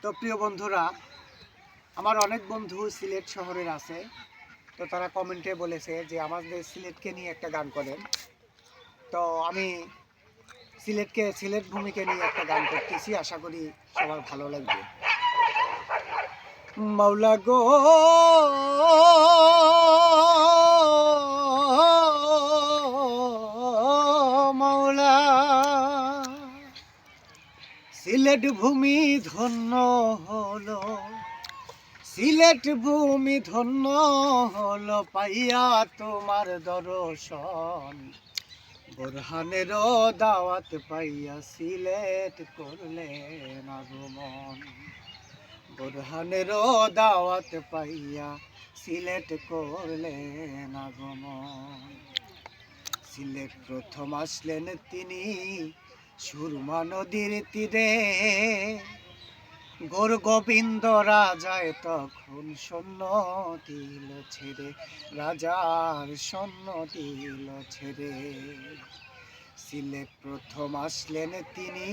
তো প্রিয় বন্ধুরা, আমার অনেক বন্ধু সিলেট শহরের আছে। তো তারা কমেন্টে বলেছে যে আমাদের সিলেটকে নিয়ে একটা গান করেন। তো আমি সিলেট ভূমিকে নিয়ে একটা গান করতেছি, আশা করি সবার ভালো লাগবে। মাওলা গো মাওলা, সিলেট ভূমি ধন্য হলো, সিলেট ভূমি ধন্য হলো পাইয়া তোমার দর্শন। বোরহানের দাওয়াত পাইয়া সিলেট করলেন আগমন। বোরহানের দাওয়াত পাইয়া সিলেট করলেন আগমন। সিলেট প্রথম আসলেন তিনি সুরমা নদীর তীরে। গোর গোবিন্দ রাজায় তখন সৈন্য দিল ছেড়ে, রাজার সৈন্য দিল ছেড়ে। সিলেট প্রথম আসলেন তিনি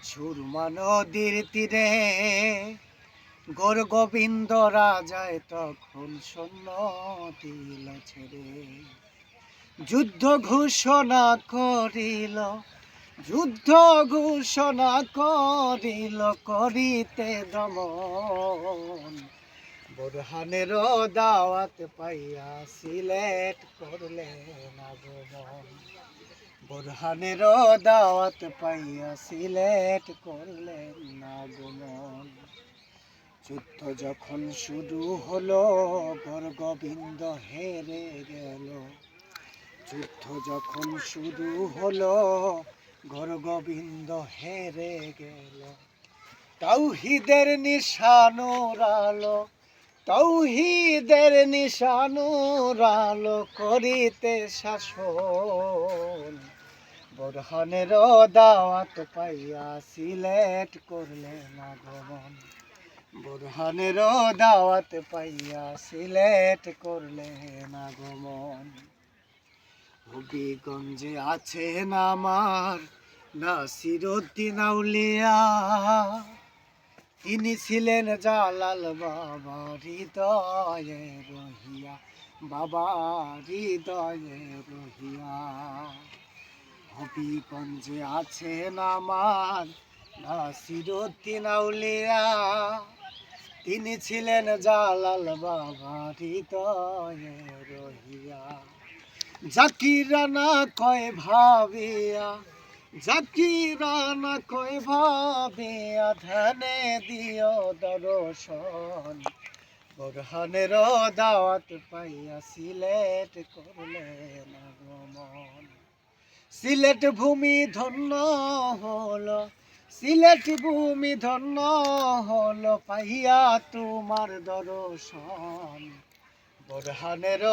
সুরমা নদীর তীরে। গোর গোবিন্দ রাজায় তখন সৈন্য দিল ছেড়ে। যুদ্ধ ঘোষণা করিল, যুদ্ধ ঘোষণা করিল করিতে দমন। বোরহানের দাওয়াত পাইয়া সিলেট করলেন আগমন। বোরহানের দাওয়াত পাইয়া সিলেট করলেন আগমন। যুদ্ধ যখন শুরু হলো গোর গোবিন্দ হেরে গেল। যুদ্ধ যখন শুরু হলো গোর গোবিন্দ হেরে গেল। তাওহীদের নিশান উড়ালো, তাওহীদের নিশান উড়ালো করিতে শাসন। বোরহানের দাওয়াত পাইয়া সিলেট করলেন আগমন। বোরহানের দাওয়াত পাইয়া সিলেট করলেন আগমন। হবিগঞ্জে আছেন আমার নাসিরউদ্দিন আউলিয়া। তিনি ছিলেন জালাল বাবা হৃদয়ে রহিয়া, বাবা হৃদয়ে রহিয়া। হবিগঞ্জে আছেন আমার নাসিরউদ্দিন আউলিয়া। তিনি ছিলেন জালাল বাবা হৃদয়ে রহিয়া। জাকিরানা কয় ভাবিয়া, জাকিরানা কয় ভাবিয়া ধ্যানে দিও দর্শন। বোরহানের দাওয়াত পাইয়া সিলেট করলেন আগমন। সিলেট ভূমি ধন্য হলো, সিলেট ভূমি ধন্য হলো পাইয়া তোমার দর্শন। বোরহানের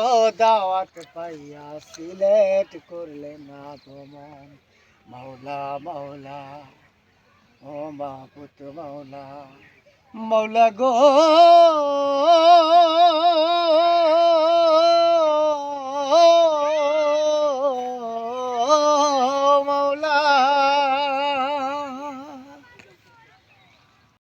দাওয়াত পাইয়া সিলেট করলেন আগমন। মাওলা মাওলা ও মাবুদ মাওলা, মাওলা গো